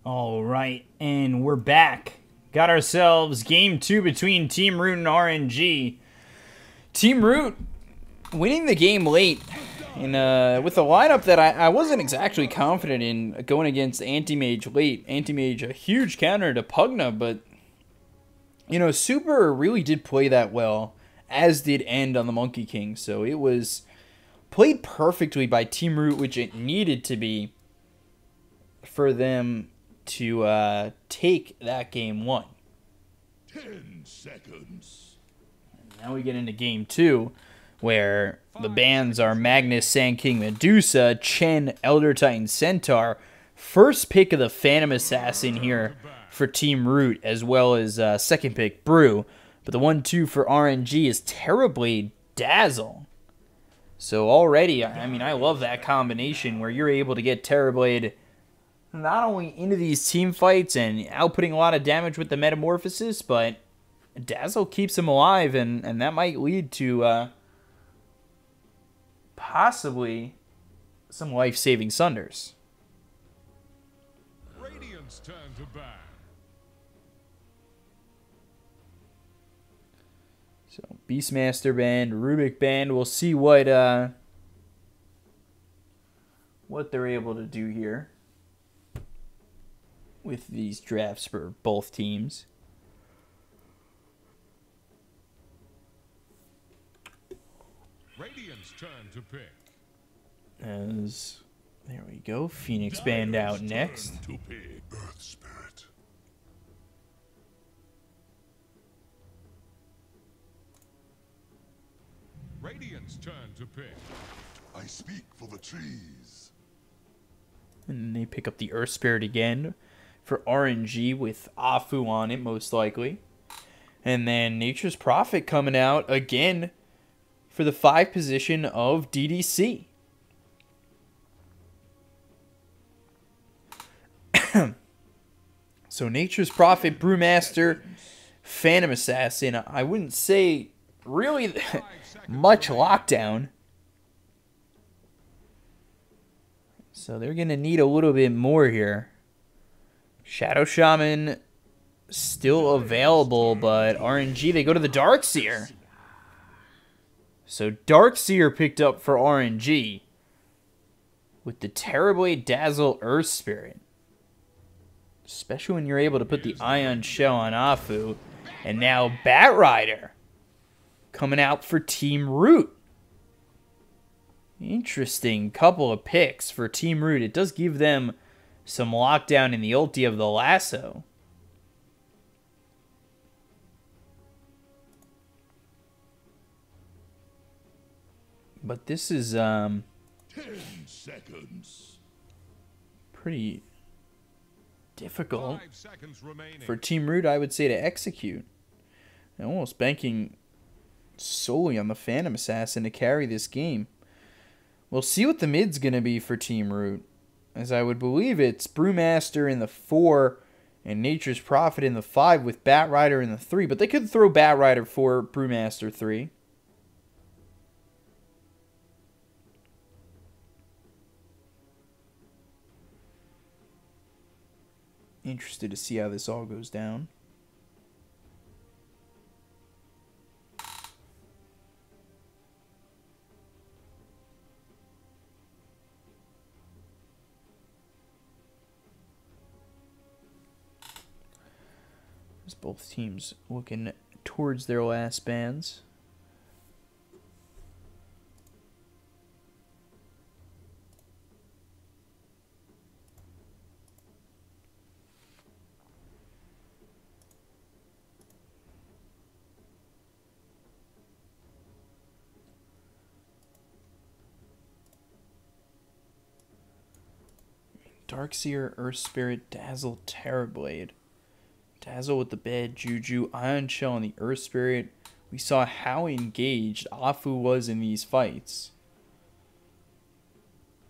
All right, and we're back. Got ourselves game 2 between Team Root and RNG. Team Root winning the game late and with a lineup that I wasn't exactly confident in going against Anti-Mage late. Anti-Mage, a huge counter to Pugna, but, you know, Super really did play that well, as did End on the Monkey King. So it was played perfectly by Team Root, which it needed to be for them to take that game 1. 10 seconds. Now we get into game 2, where the bans are Magnus, Sand King, Medusa, Chen, Elder Titan, Centaur. First pick of the Phantom Assassin here for Team Root, as well as second pick, Brew. But the 1-2 for RNG is Terrorblade, Dazzle. So already, I mean, I love that combination where you're able to get Terrorblade not only into these team fights and outputting a lot of damage with the Metamorphosis, but Dazzle keeps him alive, and that might lead to possibly some life-saving Sunders. Radiant's turn to ban. So Beastmaster band, Rubik band. We'll see what they're able to do here with these drafts for both teams. Radiant's turn to pick. As there we go, Phoenix band out next. To pick. Earth Spirit. Radiant's turn to pick. I speak for the trees. And then they pick up the Earth Spirit again for RNG with Afu on it, most likely. And then Nature's Prophet coming out again for the 5 position of DDC. So Nature's Prophet, Brewmaster, Phantom Assassin. I wouldn't say really much lockdown. So they're going to need a little bit more here. Shadow Shaman still available, but RNG, they go to the Darkseer. So Darkseer picked up for RNG with the Terrorblade, Dazzle, Earth Spirit. Especially when you're able to put the Ion Shell on Afu. And now Batrider coming out for Team Root. Interesting couple of picks for Team Root. It does give them some lockdown in the ulti of the lasso. But this is 10 seconds. pretty difficult 5 seconds remaining. for Team Root, I would say, to execute. And almost banking solely on the Phantom Assassin to carry this game. We'll see what the mid's going to be for Team Root, as I would believe it's Brewmaster in the 4 and Nature's Prophet in the 5 with Batrider in the 3. But they could throw Batrider for Brewmaster 3. Interested to see how this all goes down. As both teams looking towards their last bans. Darkseer, Earth Spirit, Dazzle, Terrorblade. Dazzle with the bad Juju, Ion Shell on the Earth Spirit. We saw how engaged Afu was in these fights.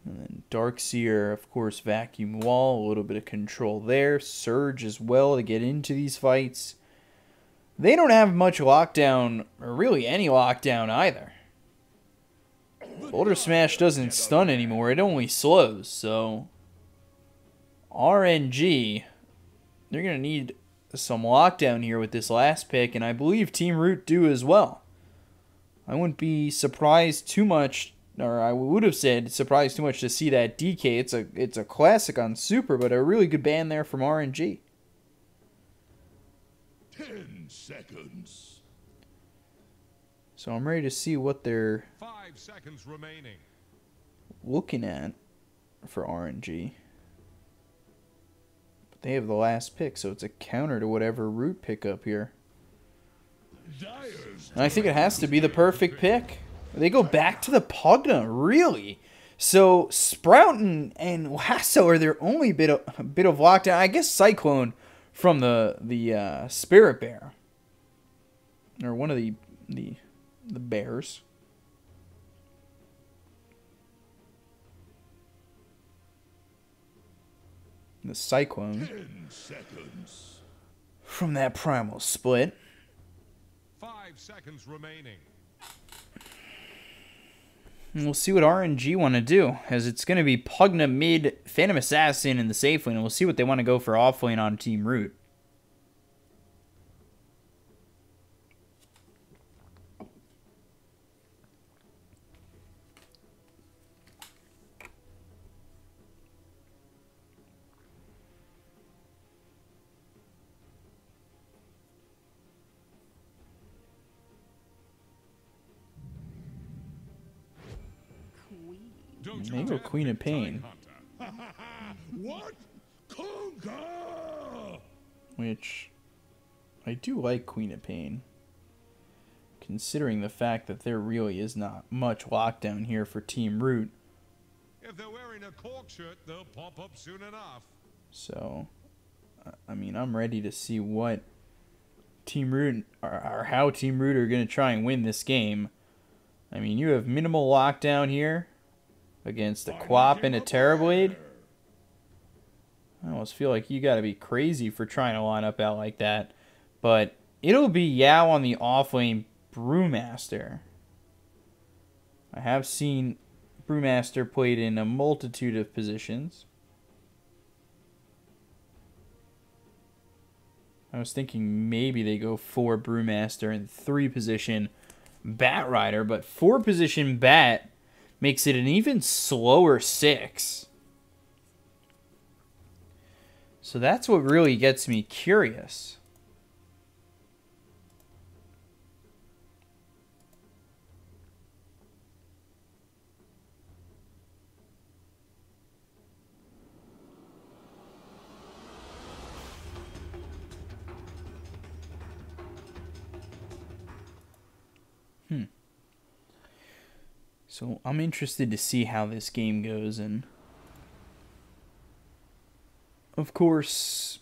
And then Darkseer, of course, Vacuum Wall, a little bit of control there. Surge as well to get into these fights. They don't have much lockdown, or really any lockdown either. Boulder Smash doesn't stun anymore, it only slows, so RNG, they're going to need some lockdown here with this last pick, and I believe Team Root do as well. I wouldn't be surprised too much, or I would have said surprised too much to see that DK. It's a classic on Super, but a really good ban there from RNG. 10 seconds. So I'm ready to see what they're 5 seconds remaining. looking at for RNG. But they have the last pick, so it's a counter to whatever Root pick up here. And I think it has to be the perfect pick. They go back to the Pugna, really. So Sprout and Lasso are their only bit of lockdown. I guess Cyclone from the Spirit Bear, or one of the bears. The Cyclone 10 seconds. from that Primal split. 5 seconds remaining. And we'll see what RNG want to do, as it's going to be Pugna mid, Phantom Assassin in the safe lane, and we'll see what they want to go for off lane on Team Root. They go Queen of Pain. What? Conga! Which, I do like Queen of Pain, considering the fact that there really is not much lockdown here for Team Root. If they're wearing a cork shirt, they'll pop up soon enough. So, I mean, I'm ready to see what Team Root, or how Team Root are going to try and win this game. I mean, you have minimal lockdown here against a Quap and a Terrorblade. I almost feel like you got to be crazy for trying to line up out like that. But it'll be Yao on the offlane Brewmaster. I have seen Brewmaster played in a multitude of positions. I was thinking maybe they go 4 Brewmaster and 3 position Bat Rider, but 4 position Bat makes it an even slower 6. So that's what really gets me curious. So I'm interested to see how this game goes, and of course,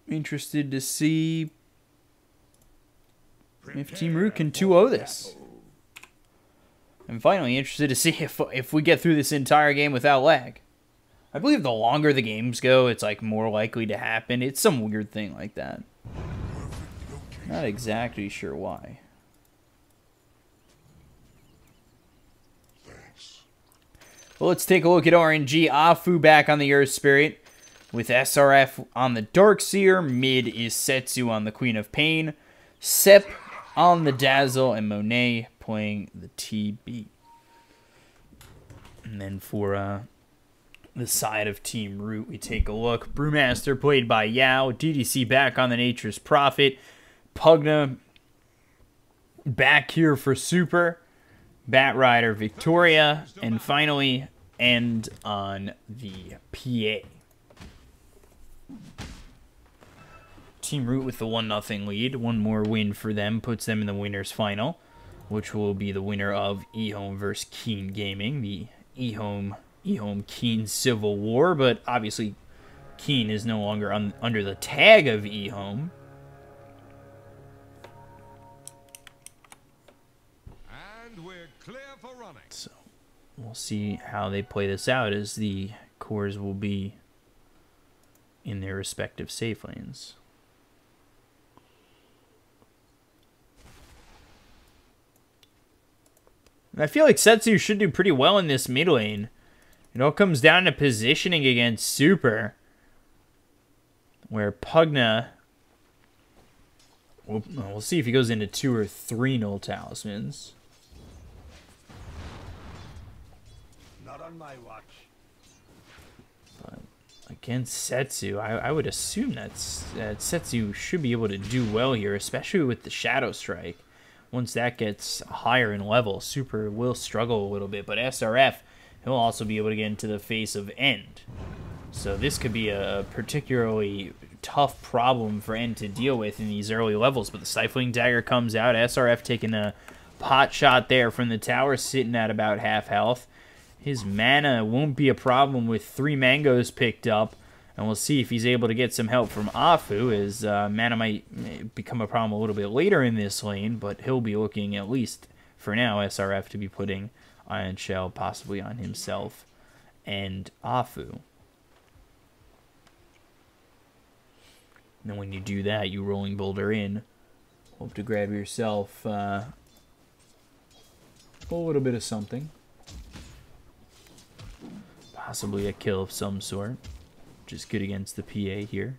interested to see if Team Root can 2-0 this. I'm finally interested to see if we get through this entire game without lag. I believe the longer the games go, it's like more likely to happen. It's some weird thing like that. Not exactly sure why. Well, let's take a look at RNG. Afu back on the Earth Spirit with SRF on the Darkseer. Mid is Setsu on the Queen of Pain. Sep on the Dazzle, and Monet playing the TB. And then for the side of Team Root, we take a look. Brewmaster played by Yao. DDC back on the Nature's Prophet. Pugna back here for Super. Bat Rider Victoria, and finally end on the PA. Team Root with the 1-0 lead. One more win for them puts them in the winner's final, which will be the winner of eHome versus Keen Gaming, the eHome Keen Civil War, but obviously Keen is no longer under the tag of eHome. So we'll see how they play this out, as the cores will be in their respective safe lanes. And I feel like Setsu should do pretty well in this mid lane. It all comes down to positioning against Super. where Pugna... We'll see if he goes into 2 or 3 null talismans. Not on my watch. But against Setsu, I would assume that Setsu should be able to do well here, especially with the Shadow Strike. Once that gets higher in level, Super will struggle a little bit, but SRF, he'll also be able to get into the face of End. So this could be a particularly tough problem for End to deal with in these early levels, but the Stifling Dagger comes out. SRF taking a pot shot there from the tower, sitting at about half health. His mana won't be a problem with 3 mangoes picked up, and we'll see if he's able to get some help from Afu, as mana might become a problem a little bit later in this lane, but he'll be looking, at least for now, SRF to be putting Iron Shell possibly on himself and Afu. And then when you do that, you Rolling Boulder in. Hope to grab yourself a little bit of something. Possibly a kill of some sort, which is good against the PA here.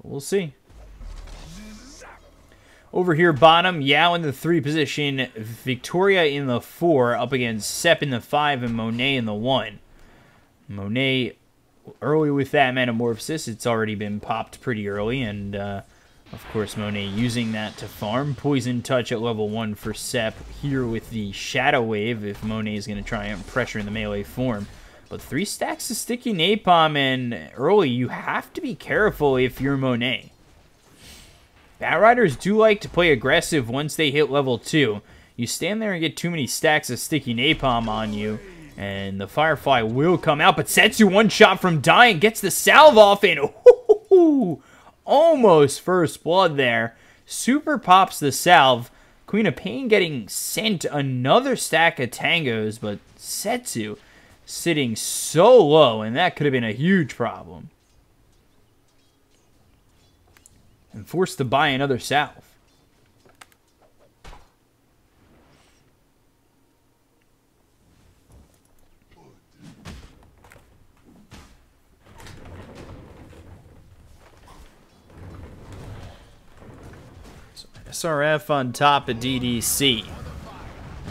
But we'll see. Over here, bottom, Yao in the 3 position, Victoria in the 4, up against Sep in the 5, and Monet in the 1. Monet early with that Metamorphosis. It's already been popped pretty early, and of course Monet using that to farm. Poison Touch at level 1 for Sep here with the Shadow Wave if Monet is going to try and pressure in the melee form. But 3 stacks of Sticky Napalm, and early you have to be careful if you're Monet. Batriders do like to play aggressive once they hit level 2. You stand there and get too many stacks of Sticky Napalm on you, and the Firefly will come out, but Setsu one shot from dying, gets the salve off, and almost first blood there. Super pops the salve. Queen of Pain getting sent another stack of tangos, but Setsu sitting so low, and that could have been a huge problem. And forced to buy another salve. SRF on top of DDC.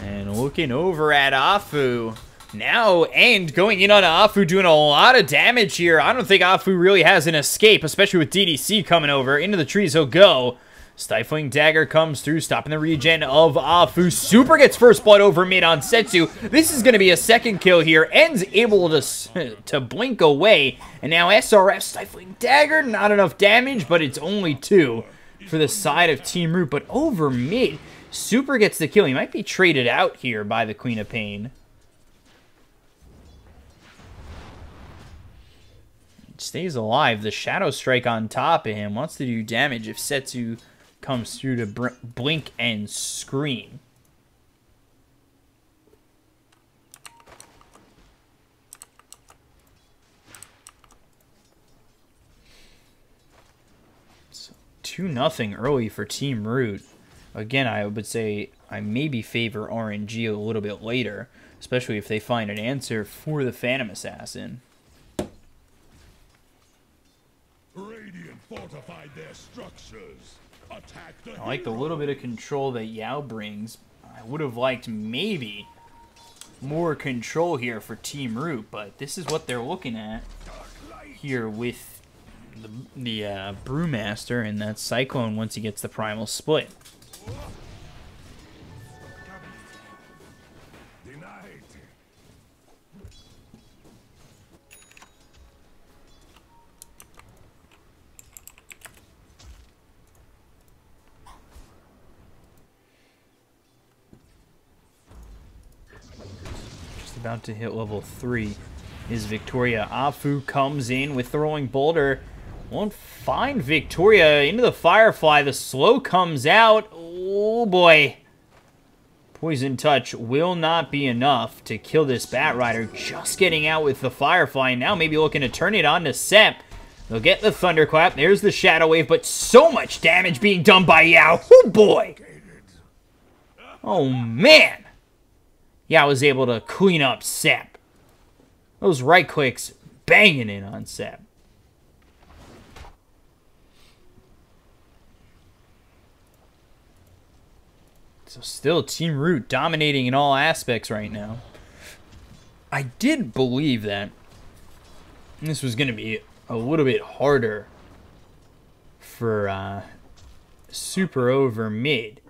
And looking over at Afu now, and going in on Afu, doing a lot of damage here. I don't think Afu really has an escape, especially with DDC coming over. Into the trees he'll go. Stifling Dagger comes through, stopping the regen of Afu. Super gets first blood over mid on Setsu. This is going to be a second kill here. End's able to blink away. And now SRF Stifling Dagger, not enough damage, but it's only 2 for the side of Team Root. But over mid, Super gets the kill. He might be traded out here by the Queen of Pain. Stays alive. The Shadow Strike on top of him wants to do damage if Setsu comes through to blink and scream. So 2-0 early for Team Root. Again, I would say I maybe favor RNG a little bit later, especially if they find an answer for the Phantom Assassin. Radiant fortified their structures. Attack the I like the little bit of control that Yao brings. I would have liked maybe more control here for Team Root, but this is what they're looking at here with the Brewmaster and that Cyclone once he gets the Primal Split. Denied. About to hit level 3 is Victoria. Afu comes in with the Rolling Boulder. Won't find Victoria. Into the Firefly. The slow comes out. Oh boy. Poison Touch will not be enough to kill this Batrider. Just getting out with the Firefly. Now maybe looking to turn it on to Sep. They'll get the Thunderclap. There's the Shadow Wave, but so much damage being done by Yao. Oh boy. Oh man. Yeah, I was able to clean up Sep. Those right clicks banging in on Sep. So still Team Root dominating in all aspects right now. I did believe that this was going to be a little bit harder for Super over mid.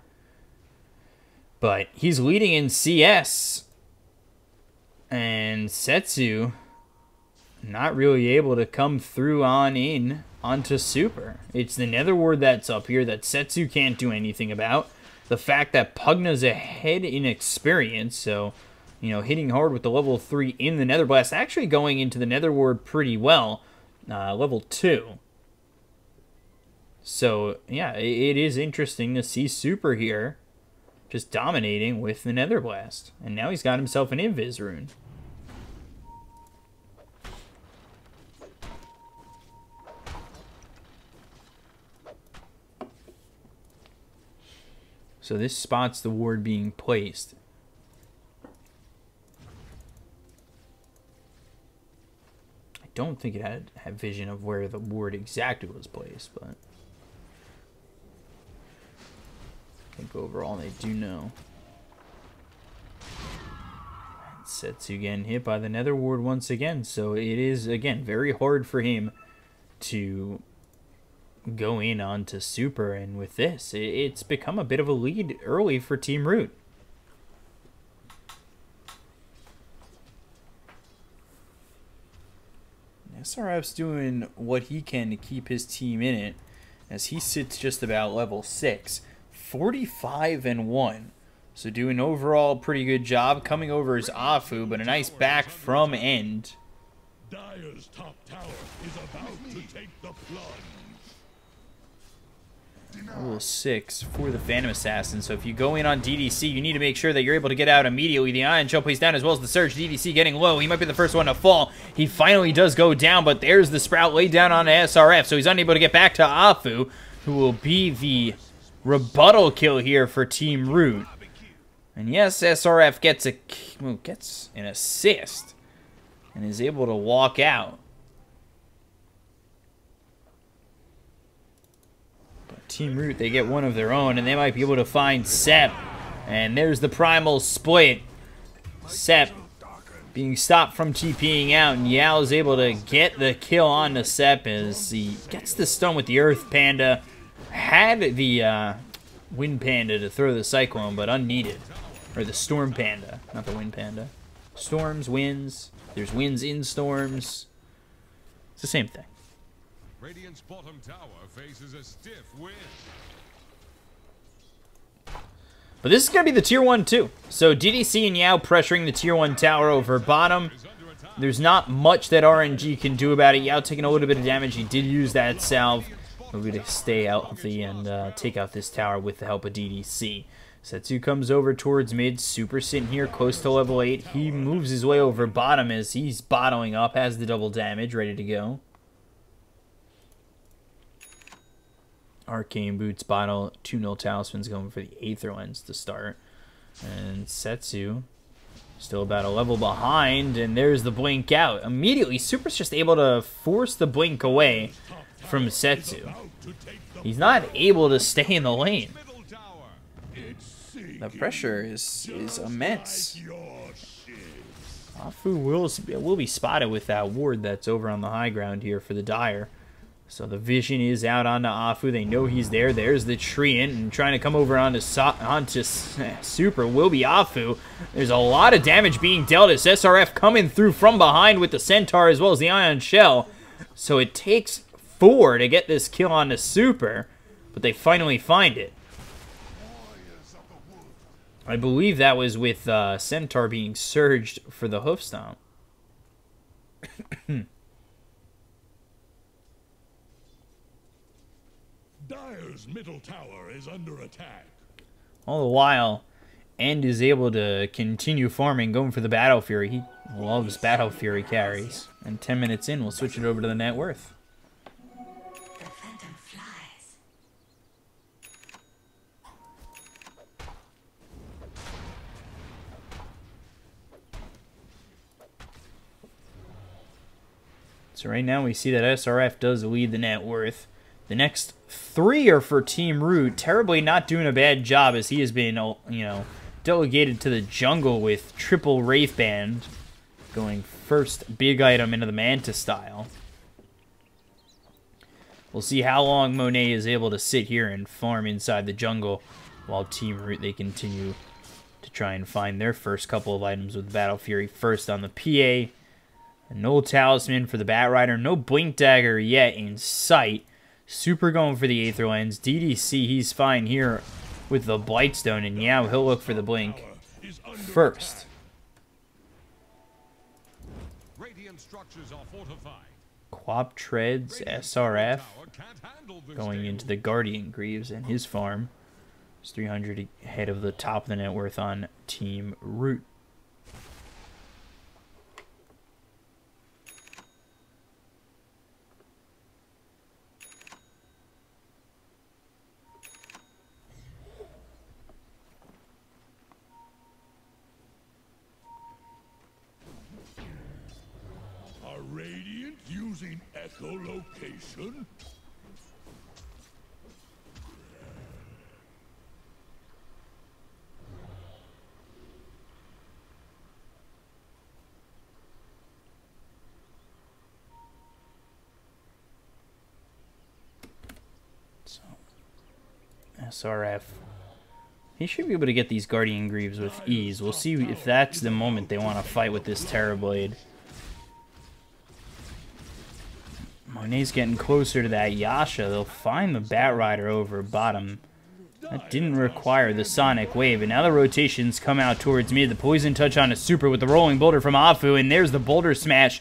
But he's leading in CS. And Setsu not really able to come through onto Super. It's the Nether Ward that's up here that Setsu can't do anything about. The fact that Pugna's ahead in experience, so, you know, hitting hard with the level 3 in the Nether Blast, actually going into the Nether Ward pretty well, level 2. So, yeah, it is interesting to see Super here just dominating with the Nether Blast. And now he's got himself an Invis rune. So this spots the ward being placed. I don't think it had vision of where the ward exactly was placed, but I think overall they do know. Setsu getting hit by the Nether Ward once again, so it is, again, very hard for him to go in onto Super, and with this, it's become a bit of a lead early for Team Root. SRF's doing what he can to keep his team in it, as he sits just about level 6, 45-1. So doing overall pretty good job. Coming over is Afu, but a nice back from end. Dire's top tower is about to take the plunge. Level 6 for the Phantom Assassin. So if you go in on DDC, you need to make sure that you're able to get out immediately. The Ion Shell plays down as well as the Surge. DDC getting low. He might be the first one to fall. He finally does go down, but there's the Sprout laid down on SRF, so he's unable to get back to Afu, who will be the rebuttal kill here for Team Root. And yes, SRF gets an assist and is able to walk out. Team Root, they get one of their own, and they might be able to find Sep. And there's the Primal Split. Sep being stopped from TPing out, and Yao is able to get the kill on the Sep as he gets the stun with the Earth Panda. Had the Wind Panda to throw the Cyclone, but unneeded. Or the Storm Panda, not the Wind Panda. Storms, winds, there's winds in storms. It's the same thing. Radiant's bottom tower faces a stiff wind. But this is going to be the tier 1 too. So DDC and Yao pressuring the tier 1 tower over bottom. There's not much that RNG can do about it. Yao taking a little bit of damage. He did use that salve. Maybe to stay healthy and take out this tower with the help of DDC. Setsu comes over towards mid. Super sitting here close to level 8. He moves his way over bottom as he's bottling up. Has the double damage ready to go. Arcane Boots bottle, 2-0 Talisman's going for the Aether Lens to start. And Setsu still about a level behind, and there's the blink out. Immediately, Super's just able to force the blink away from Setsu. He's not able to stay in the lane. The pressure is immense. Afu will be spotted with that ward that's over on the high ground here for the Dire. So the vision is out onto Afu. They know he's there. There's the Treant, and trying to come over onto Super will be Afu. There's a lot of damage being dealt as SRF coming through from behind with the Centaur as well as the Ion Shell. So it takes 4 to get this kill onto Super, but they finally find it. I believe that was with Centaur being surged for the hoof stomp. Dire's middle tower is under attack. All the while, End is able to continue farming, going for the Battle Fury. He loves Battle Fury carries. And 10 minutes in, we'll switch it over to the net worth. The phantom flies. So right now we see that SRF does lead the net worth. The next 3 are for Team Root. Terribly not doing a bad job as he has been, you know, delegated to the jungle with triple Wraith Band. Going first big item into the Manta style. We'll see how long Monet is able to sit here and farm inside the jungle while Team Root, they continue to try and find their first couple of items with Battle Fury first on the PA. No Talisman for the Bat Rider. No Blink Dagger yet in sight. Super going for the Aether Lens. DDC, he's fine here with the Blightstone. And yeah, he'll look for the Blink first. Quap treads SRF going into the Guardian Greaves and his farm. It's 300 ahead of the top of the net worth on Team Root. Are Radiant using echolocation? So, SRF. He should be able to get these Guardian Greaves with ease. We'll see if that's the moment they want to fight with this Terrorblade. Monet's getting closer to that Yasha. They'll find the Bat Rider over bottom. That didn't require the Sonic Wave. And now the rotations come out towards mid. The Poison Touch on a Super with the Rolling Boulder from Afu. And there's the Boulder Smash.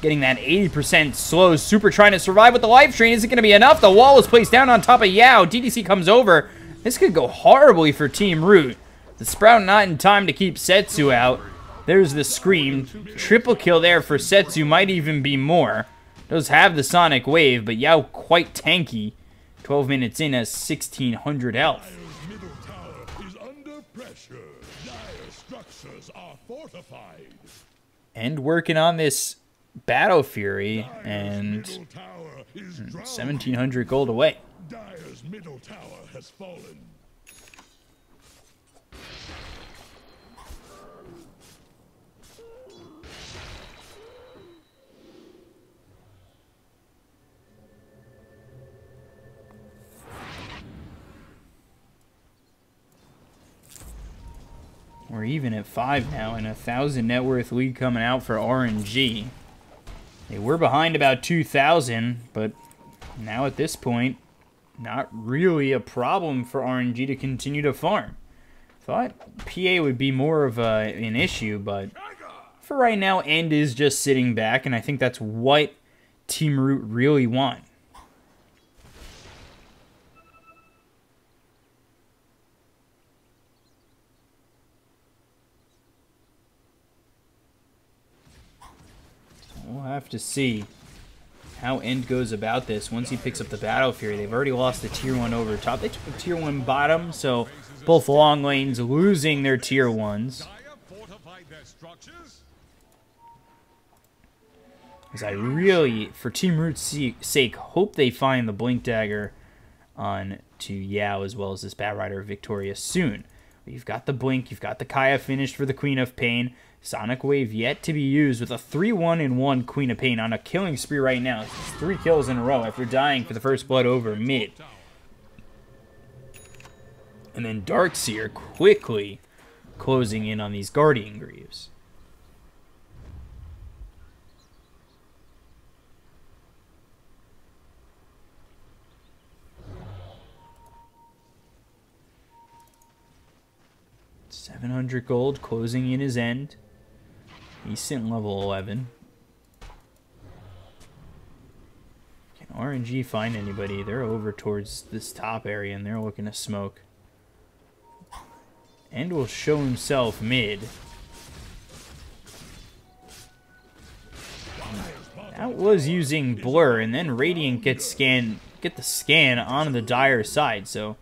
Getting that 80% slow. Super trying to survive with the Life Drain. Is it going to be enough? The wall is placed down on top of Yao. DDC comes over. This could go horribly for Team Root. The Sprout not in time to keep Setsu out. There's the Scream. Triple kill there for Setsu. Might even be more. Does have the Sonic Wave, but Yao quite tanky. 12 minutes in has 1600 health. Dire's middle tower is under pressure. Dire structures are fortified. And working on this Battle Fury, and Middle tower is drowned. 1700 gold away. Dire's middle tower has fallen. We're even at 5 now, and 1,000 net worth lead coming out for RNG. They were behind about 2,000, but now at this point, not really a problem for RNG to continue to farm. Thought PA would be more of an issue, but for right now, End is just sitting back, and I think that's what Team Root really want. We'll have to see how End goes about this once he picks up the Battle Fury. They've already lost the Tier 1 over top. They took a Tier 1 bottom, so both long lanes losing their Tier 1s. As I really, for Team Root's sake, hope they find the Blink Dagger on to Yao as well as this Bat Rider Victoria soon. You've got the Blink, you've got the Kaya finished for the Queen of Pain. Sonic Wave yet to be used with a 3-1-1 Queen of Pain on a killing spree right now. It's 3 kills in a row after dying for the first blood over mid. And then Darkseer quickly closing in on these Guardian Greaves. $700 gold closing in his End. Decent level 11. Can RNG find anybody? They're over towards this top area and they're looking to smoke. End will show himself mid. That was using Blur, and then Radiant get the scan on the Dire side, so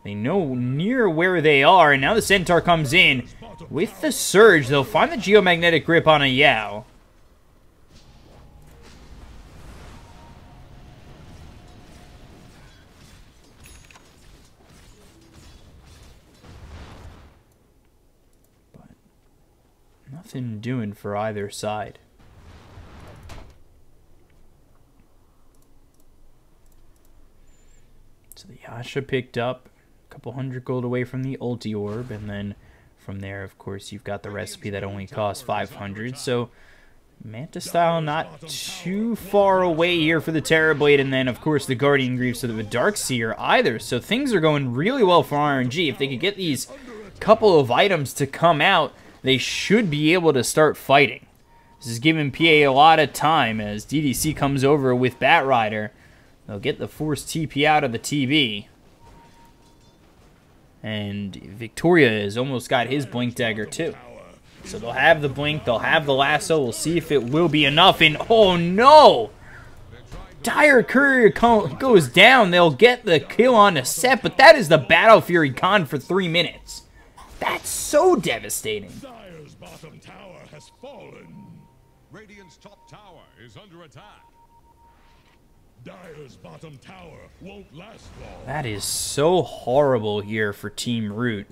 they know near where they are, and now the Centaur comes in. With the Surge, they'll find the Geomagnetic Grip on a Yao. nothing doing for either side. So the Yasha picked up a couple hundred gold away from the ulti orb, and then from there, of course, you've got the recipe that only costs 500. So Manta style not too far away here for the Terrorblade, and then of course the Guardian Greaves to the Darkseer either. So things are going really well for RNG. If they could get these couple of items to come out, they should be able to start fighting. This is giving PA a lot of time as DDC comes over with Batrider. They'll get the forced TP out of the TB. And Victoria has almost got his Blink Dagger too. So they'll have the Blink, they'll have the Lasso. We'll see if it will be enough. And oh no! Dire Courier goes down. They'll get the kill on the set, but that is the Battle Fury gone for 3 minutes. That's so devastating. Dire's bottom tower has fallen. Radiant's top tower is under attack. Dire's bottom tower won't last long. That is so horrible here for Team Root.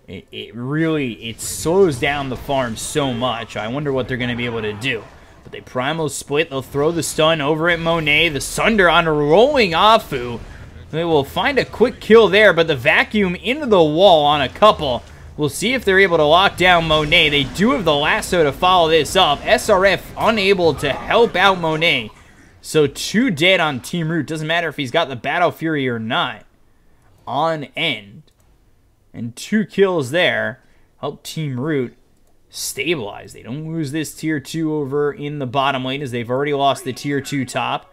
It really slows down the farm so much. I wonder what they're going to be able to do. But they primal split. They'll throw the stun over at Monet. The Sunder on a rolling Afu. They will find a quick kill there, but the vacuum into the wall on a couple. We'll see if they're able to lock down Monet. They do have the Lasso to follow this up. SRF unable to help out Monet. So 2 dead on Team Root. Doesn't matter if he's got the Battle Fury or not. On end. And 2 kills there. Help Team Root stabilize. They don't lose this tier 2 over in the bottom lane as they've already lost the tier 2 top.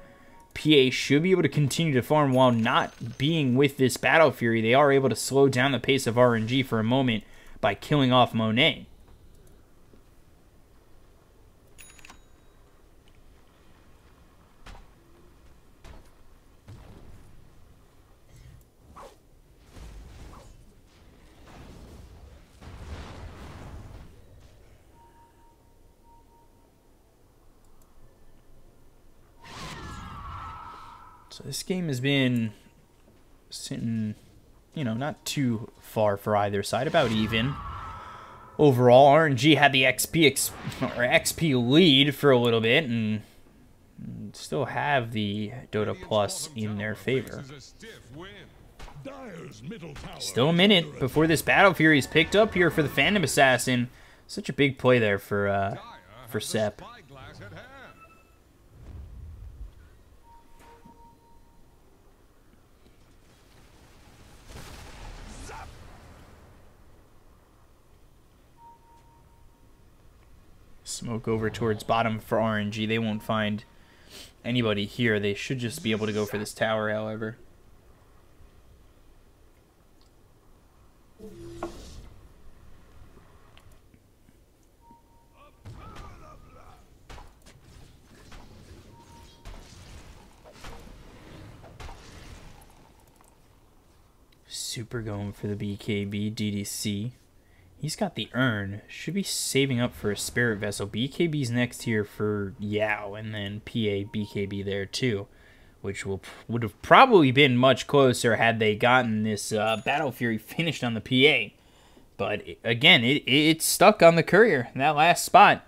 PA should be able to continue to farm while not being with this Battle Fury. They are able to slow down the pace of RNG for a moment by killing off Monet. So this game has been sitting, you know, not too far for either side, about even. Overall, RNG had the XP lead for a little bit and still have the Dota Plus in their favor. Still a minute before this Battle Fury is picked up here for the Phantom Assassin. Such a big play there for Sep. Smoke over towards bottom for RNG. They won't find anybody here. They should just be able to go for this tower, however. Super going for the BKB DDC. He's got the urn. Should be saving up for a spirit vessel. BKB's next here for Yao, and then PA BKB there too, which would have probably been much closer had they gotten this Battle Fury finished on the PA. But again, it's stuck on the courier. That last spot,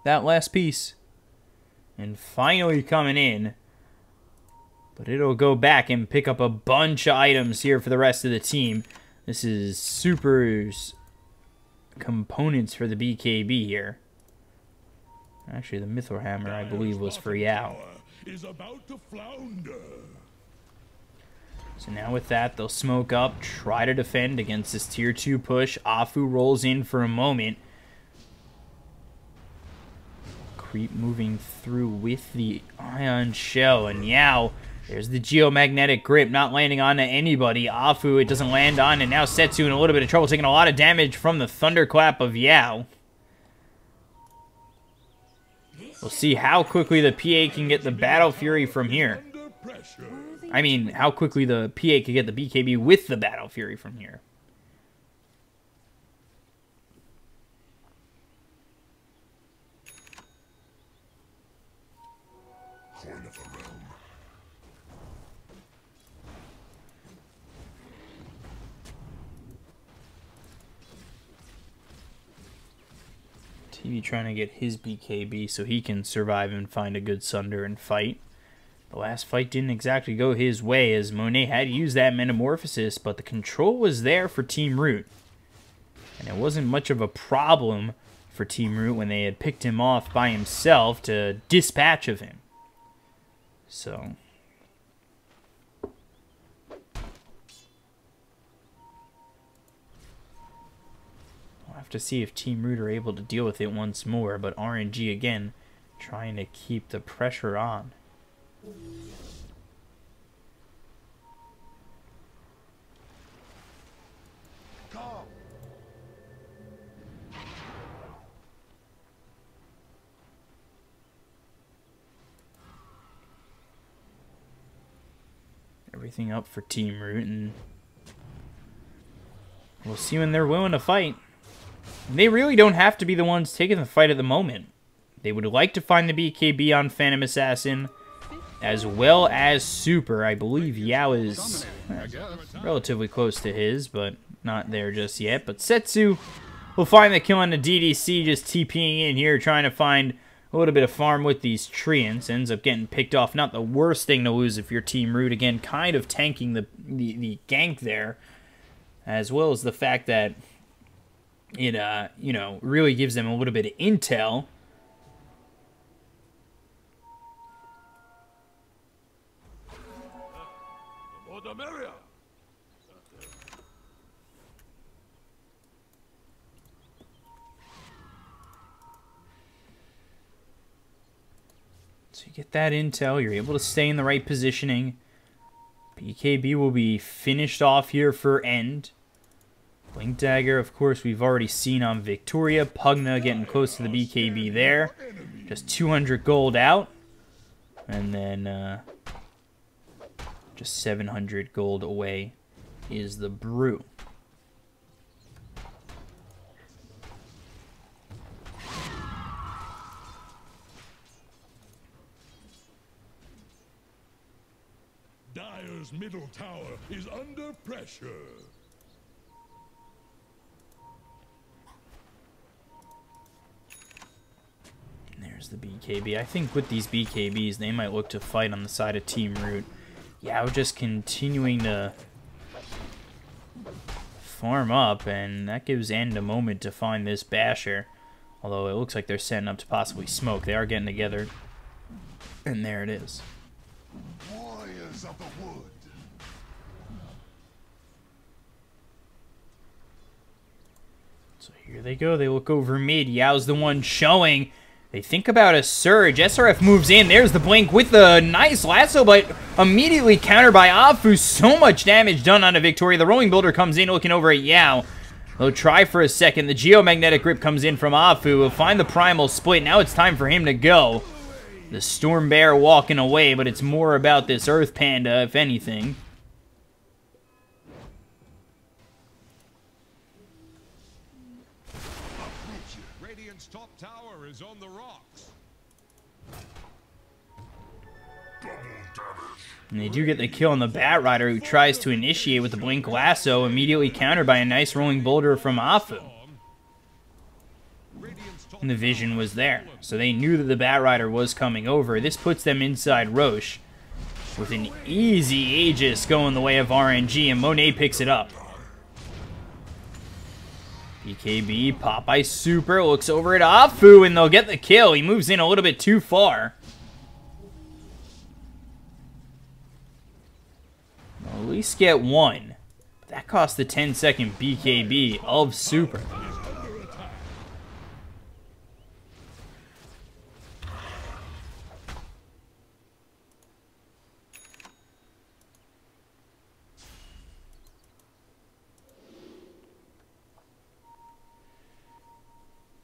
that last piece, and finally coming in. But it'll go back and pick up a bunch of items here for the rest of the team. This is Super's components for the BKB here. Actually, the Mythor Hammer, I believe, was for Yao. So now with that, they'll smoke up, try to defend against this tier 2 push. Afu rolls in for a moment. Creep moving through with the Ion Shell, and Yao, there's the Geomagnetic Grip, not landing on anybody. Afu, it doesn't land on, and now Setsu in a little bit of trouble, taking a lot of damage from the Thunderclap of Yao. We'll see how quickly the PA can get the Battle Fury from here. I mean, how quickly the PA can get the BKB with the Battle Fury from here. Maybe trying to get his BKB so he can survive and find a good Sunder and fight. The last fight didn't exactly go his way as Monet had used that Metamorphosis, but the control was there for Team Root. And it wasn't much of a problem for Team Root when they had picked him off by himself to dispatch of him. So we'll have to see if Team Root are able to deal with it once more, but RNG again trying to keep the pressure on. Everything up for Team Root, and we'll see when they're willing to fight. They really don't have to be the ones taking the fight at the moment. They would like to find the BKB on Phantom Assassin, as well as Super. I believe Yao is relatively close to his, but not there just yet. But Setsu will find the kill on the DDC, just TPing in here, trying to find a little bit of farm with these Treants. Ends up getting picked off. Not the worst thing to lose if you're Team Root. Again, kind of tanking the gank there, as well as the fact that it, you know, really gives them a little bit of intel. So you get that intel, you're able to stay in the right positioning. BKB will be finished off here for end. Blink Dagger, of course, we've already seen on Victoria. Pugna getting close to the BKB there. Just 200 gold out. And then just 700 gold away is the Brew. Dire's middle tower is under pressure. There's the BKB. I think with these BKBs, they might look to fight on the side of Team Root. Yeah, we're just continuing to farm up, and that gives End a moment to find this Basher. Although it looks like they're setting up to possibly smoke. They are getting together. And there it is. Warriors of the wood. So here they go. They look over mid. Yao's the one showing. They think about a surge. SRF moves in. There's the blink with the nice lasso, but immediately countered by Afu. So much damage done on a Victoria. The rolling builder comes in looking over at Yao. They'll try for a second. The geomagnetic grip comes in from Afu. Will find the primal split. Now it's time for him to go. The Storm Bear walking away, but it's more about this Earth Panda, if anything. Radiant's top tower is on the rocks. And they do get the kill on the Bat Rider, who tries to initiate with the Blink Lasso, immediately countered by a nice rolling boulder from Afu. And the vision was there, so they knew that the Bat Rider was coming over. This puts them inside Roche, with an easy Aegis going the way of RNG, and Monet picks it up. BKB, Popeye Super, looks over at Afu, and they'll get the kill. He moves in a little bit too far. They'll at least get one. But that cost the 10-second BKB of Super.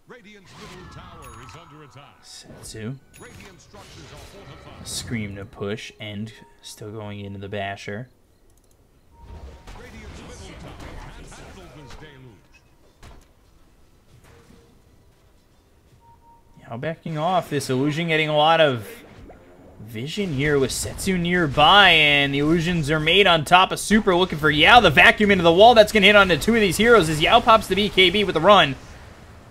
Radiant's middle tower is under attack. Setsu. Radiant structures are fortified. Scream to push, and still going into the Basher. Radiant's middle tower has handled this deluge. Now backing off. This illusion getting a lot of vision here with Setsu nearby, and the illusions are made on top of Super, looking for Yao. The vacuum into the wall. That's going to hit onto two of these heroes as Yao pops the BKB with a run.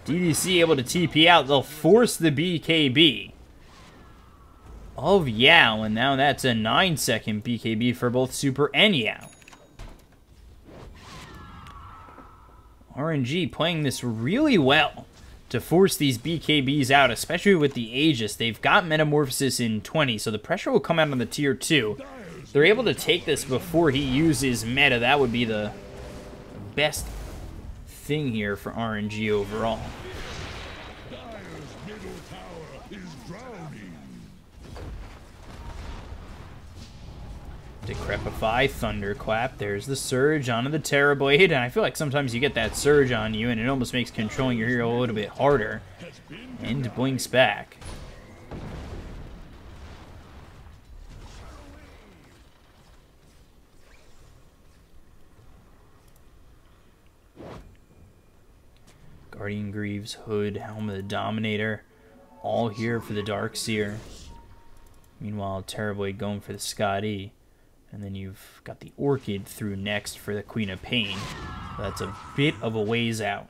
DDC able to TP out. They'll force the BKB of Yao, and now that's a 9-second BKB for both Super and Yao. RNG playing this really well to force these BKBs out, especially with the Aegis. They've got Metamorphosis in 20, so the pressure will come out on the tier 2. They're able to take this before he uses meta. That would be the best thing here for RNG overall. Decrepify, Thunderclap, there's the Surge onto the Terrorblade, and I feel like sometimes you get that Surge on you and it almost makes controlling your hero a little bit harder. And blinks back. Guardian Greaves, Hood, Helm of the Dominator, all here for the Darkseer. Meanwhile, Terrorblade going for the Scotty. And then you've got the Orchid through next for the Queen of Pain. So that's a bit of a ways out.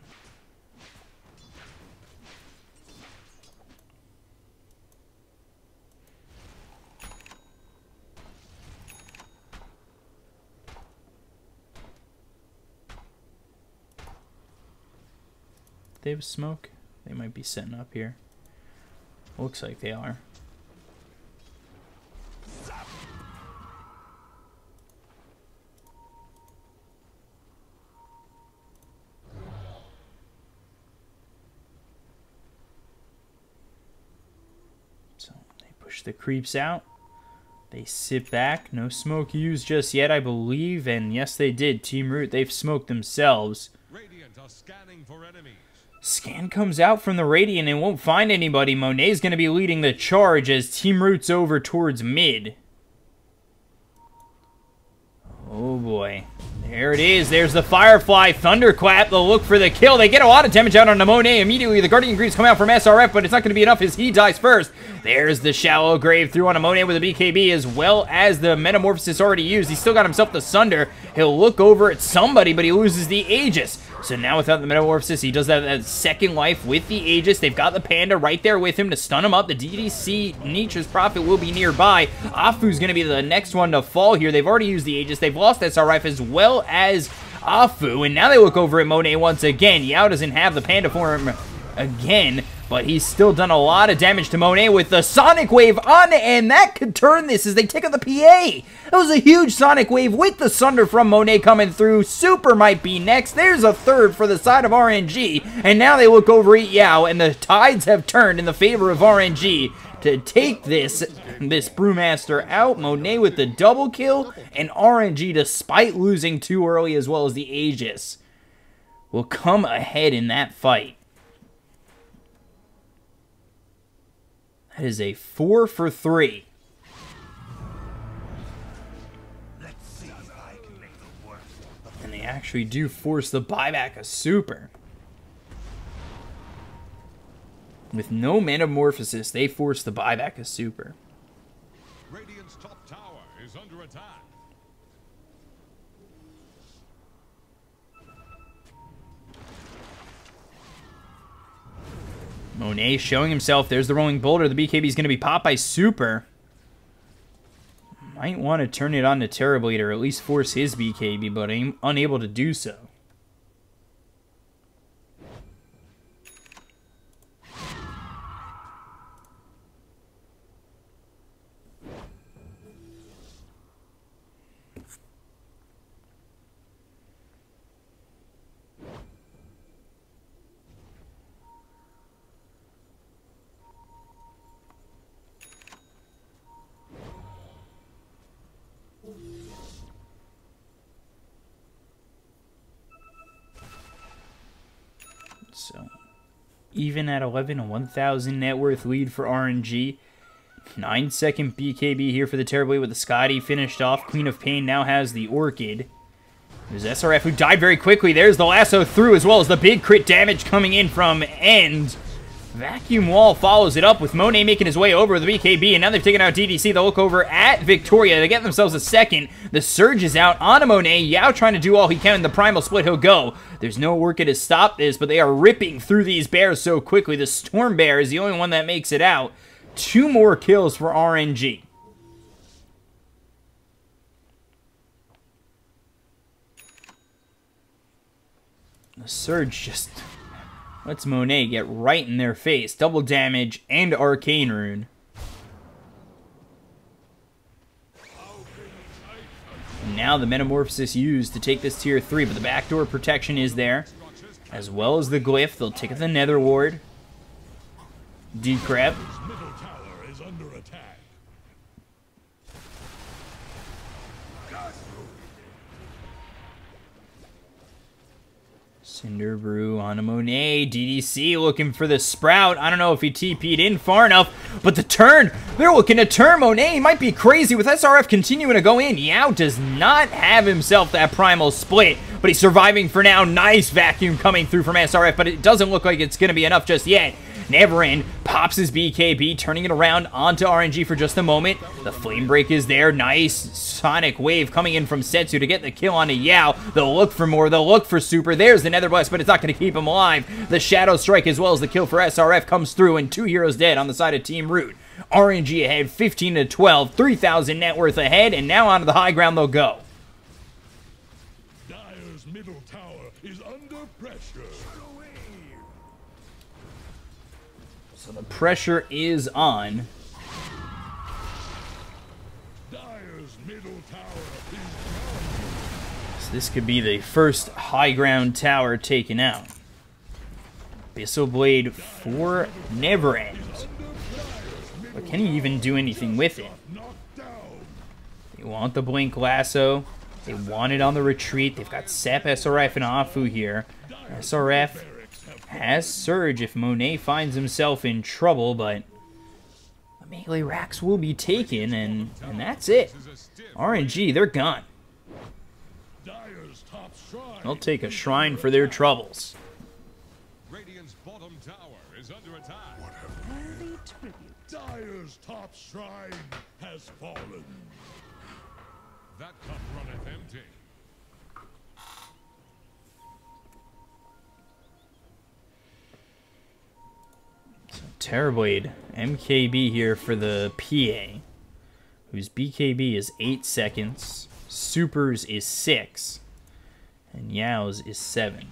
They have smoke? They might be setting up here. Looks like they are. The creeps out. They sit back. No smoke used just yet, I believe. And yes, they did. Team Root, they've smoked themselves. Radiant are scanning for enemies. Scan comes out from the Radiant and won't find anybody. Monet's going to be leading the charge as Team Root's over towards mid. Oh boy. There it is. There's the Firefly Thunderclap. They'll look for the kill. They get a lot of damage out on Monet immediately. The Guardian Greaves come out from SRF, but it's not going to be enough as he dies first. There's the Shallow Grave through on Monet with a BKB, as well as the Metamorphosis already used. He's still got himself the Sunder. He'll look over at somebody, but he loses the Aegis. So now without the Metamorphosis, he does have that second life with the Aegis. They've got the Panda right there with him to stun him up. The DDC Nietzsche's Prophet will be nearby. Afu's going to be the next one to fall here. They've already used the Aegis. They've lost SRF as well as Afu. And now they look over at Monet once again. Yao doesn't have the Panda form again, but he's still done a lot of damage to Monet with the Sonic Wave on, and that could turn this as they take out the PA. That was a huge Sonic Wave with the Sunder from Monet coming through. Super might be next. There's a third for the side of RNG, and now they look over at Yao, and the tides have turned in the favor of RNG to take this Brewmaster out. Monet with the double kill, and RNG, despite losing too early as well as the Aegis, will come ahead in that fight. That is a 4 for 3. And they actually do force the buyback of Super. With no Metamorphosis, they force the buyback of Super. Radiant's top tower is under attack. Monet showing himself. There's the Rolling Boulder. The BKB is going to be popped by Super. Might want to turn it on to Terrorblade or at least force his BKB, but I'm unable to do so. So, even at 11, a 1,000 net worth lead for RNG. 9-second BKB here for the Terrorblade with the Scotty finished off. Queen of Pain now has the Orchid. There's SRF who died very quickly. There's the lasso through as well as the big crit damage coming in from End. Vacuum Wall follows it up with Monet making his way over the BKB, and now they've taken out DDC. They'll look over at Victoria to get themselves a second. The Surge is out onto Monet. Yao trying to do all he can. The Primal Split, he'll go. There's no working to stop this, but they are ripping through these bears so quickly. The Storm Bear is the only one that makes it out. 2 more kills for RNG. The Surge just lets Monet get right in their face. Double damage and Arcane Rune. And now the Metamorphosis used to take this tier 3, but the backdoor protection is there, as well as the Glyph. They'll take the Nether Ward. Decrep. Middle tower is under attack. Cinder Brew on a Monet. DDC looking for the Sprout. I don't know if he TP'd in far enough, but the turn, they're looking to turn. Monet might be crazy with SRF continuing to go in. Yao does not have himself that Primal Split, but he's surviving for now. Nice vacuum coming through from SRF, but it doesn't look like it's going to be enough just yet. Neverend pops his BKB, turning it around onto RNG for just a moment. The Flame Break is there. Nice Sonic Wave coming in from Setsu to get the kill onto Yao. They'll look for more. They'll look for Super. There's the Nether Blast, but it's not going to keep him alive. The Shadow Strike as well as the kill for SRF comes through, and 2 heroes dead on the side of Team Root. RNG ahead 15-12, 3,000 net worth ahead, and now onto the high ground they'll go. Dire's middle tower is under pressure. So the pressure is on. Dire's middle tower is down. So this could be the first high ground tower taken out. Abyssal Blade for Neverend. But can he even do anything with it? Knocked down. They want the Blink Lasso. They want it on the retreat. They've got Sep, SRF, and Afu here. SRF has Surge if Monet finds himself in trouble, but the melee racks will be taken, and that's it. RNG, they're gone. Dire's top shrine. They'll take a shrine for their troubles. Radiant's bottom tower is under attack. Dire's top shrine has fallen. That cup runneth empty. Terrorblade, MKB here for the PA, whose BKB is 8 seconds, Super's is 6, and Yao's is 7.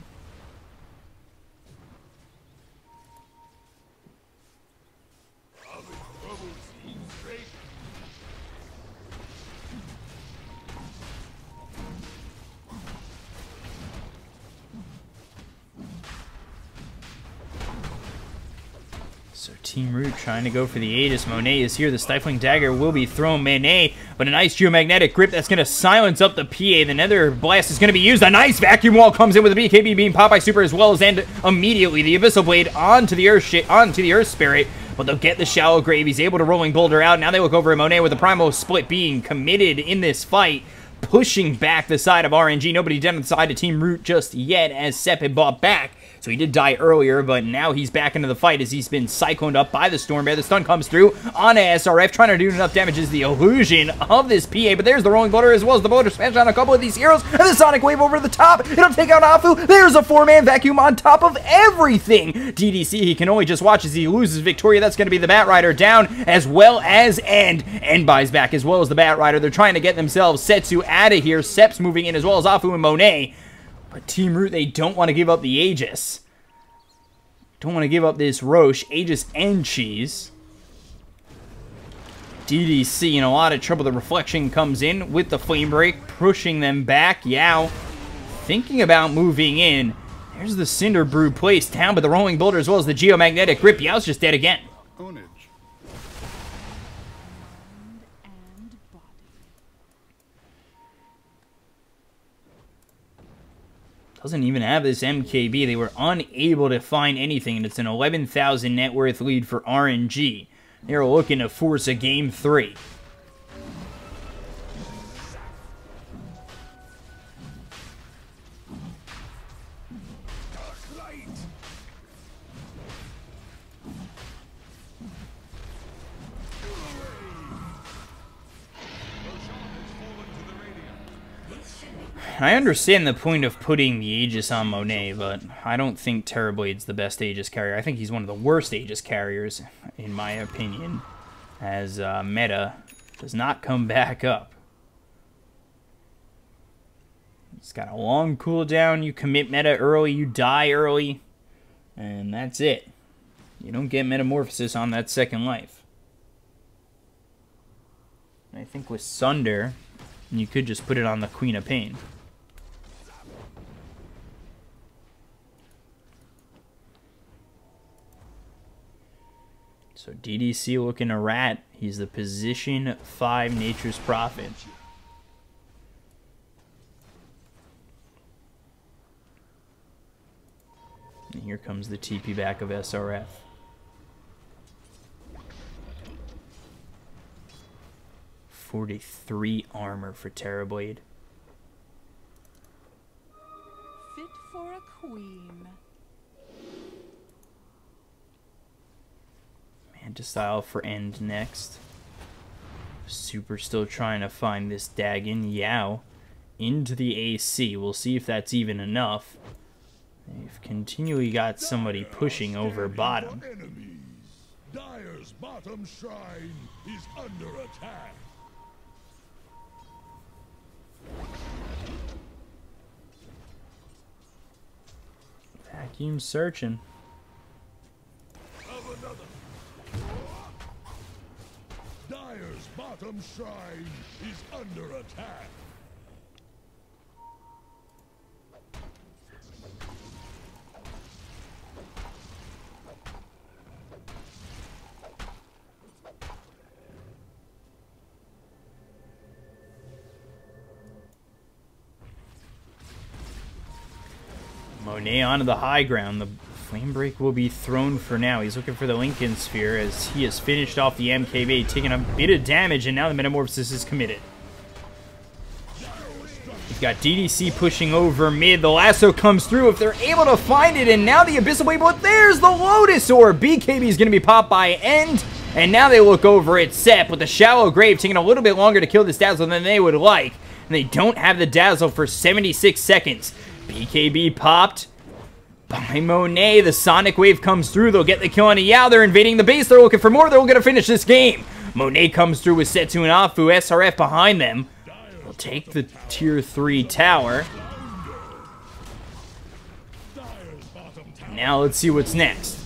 So Team Root trying to go for the Aegis. Monet is here. The Stifling Dagger will be thrown. Monet, but a nice Geomagnetic Grip that's going to silence up the PA. The Nether Blast is going to be used. A nice Vacuum Wall comes in with a BKB being popped by Super as well as end immediately. The Abyssal Blade onto the Earth Spirit, but they'll get the Shallow Grave. He's able to Rolling Boulder out. Now they look over at Monet with the Primal Split being committed in this fight, pushing back the side of RNG. Nobody dead on the side of Team Root just yet as Sep had bought back. So he did die earlier, but now he's back into the fight as he's been cycloned up by the Storm Bear. The stun comes through on SRF, trying to do enough damage as the illusion of this PA, but there's the Rolling Boulder as well as the Boulder Smash on a couple of these heroes, and the Sonic Wave over the top. It'll take out Afu. There's a 4-man vacuum on top of everything. DDC, he can only just watch as he loses Victoria. That's going to be the Bat Rider down, as well as End. End buys back as well as the Bat Rider. They're trying to get themselves Setsu out of here. Sep's moving in as well as Afu and Monet. But Team Root, they don't want to give up the Aegis. Don't want to give up this Roche, Aegis, and Cheese. DDC in a lot of trouble. The Reflection comes in with the Flame Break, pushing them back. Yao thinking about moving in. There's the Cinder Brew placed down, but the Rolling Boulder as well as the Geomagnetic Grip. Yao's just dead again. Doesn't even have this MKB. They were unable to find anything, and it's an 11,000 net worth lead for RNG. They're looking to force a Game 3. I understand the point of putting the Aegis on Monet, but I don't think Terrorblade's the best Aegis carrier. I think he's one of the worst Aegis carriers, in my opinion, as meta does not come back up. It's got a long cooldown. You commit meta early, you die early, and that's it. You don't get Metamorphosis on that second life. I think with Sunder, you could just put it on the Queen of Pain. So DDC looking a rat. He's the position 5 Nature's Prophet. And here comes the TP back of SRF. .43 armor for Terrorblade. Fit for a queen. Manta Style for End next. Super still trying to find this Dagon. Yao into the AC. We'll see if that's even enough. They've continually got somebody pushing over bottom. Dire's bottom shrine is under attack. Vacuum searching. Dire's bottom shrine is under attack. Monet onto the high ground. The Flame Break will be thrown for now. He's looking for the Lincoln Sphere as he has finished off the MKB, taking a bit of damage, and now the Metamorphosis is committed. We've got DDC pushing over mid. The lasso comes through if they're able to find it, and now the Abyssal Blade, but there's the Lotus Orb. BKB is going to be popped by End, and now they look over at Sep with the Shallow Grave, taking a little bit longer to kill this Dazzle than they would like, and they don't have the Dazzle for 76 seconds. BKB popped by Monet. The Sonic Wave comes through. They'll get the kill on a Yao. They're invading the base. They're looking for more. They're going to finish this game. Monet comes through with Setsu and Afu. SRF behind them. They'll take the tier 3 tower. Now let's see what's next.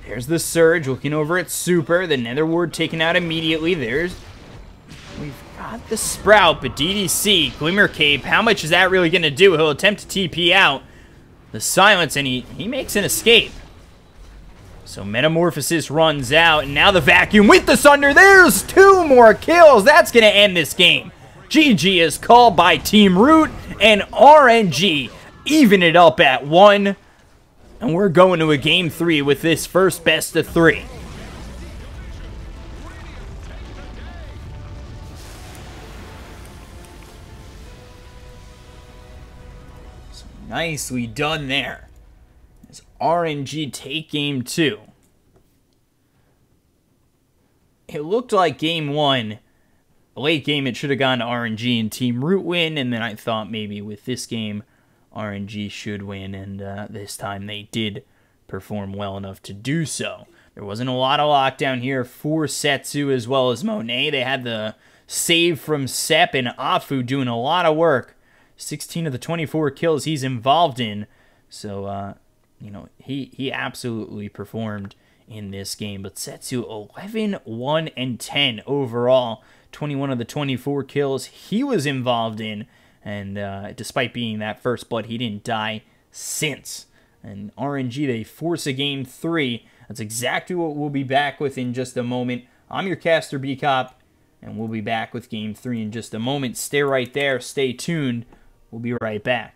There's the Surge looking over at Super. The Nether Ward taken out immediately. We've got the Sprout, but DDC, Glimmer Cape, how much is that really going to do? He'll attempt to TP out the Silence, and he makes an escape. So Metamorphosis runs out, and now the Vacuum with the Sunder. There's 2 more kills. That's going to end this game. GG is called by Team Root, and RNG even it up at 1. And we're going to a Game 3 with this first best of 3. Nicely done there. As RNG take game 2. It looked like game 1. Late game, it should have gone to RNG and Team Root win. And then I thought maybe with this game, RNG should win. And this time they did perform well enough to do so. There wasn't a lot of lockdown here for Setsu as well as Monet. They had the save from Sep and Afu doing a lot of work. 16 of the 24 kills he's involved in. So, you know, he absolutely performed in this game. But Setsu, 11, 1, and 10 overall. 21 of the 24 kills he was involved in. And despite being that first blood, he didn't die since. And RNG, they force a game 3. That's exactly what we'll be back with in just a moment. I'm your caster, Bkop, and we'll be back with game 3 in just a moment. Stay right there. Stay tuned. We'll be right back.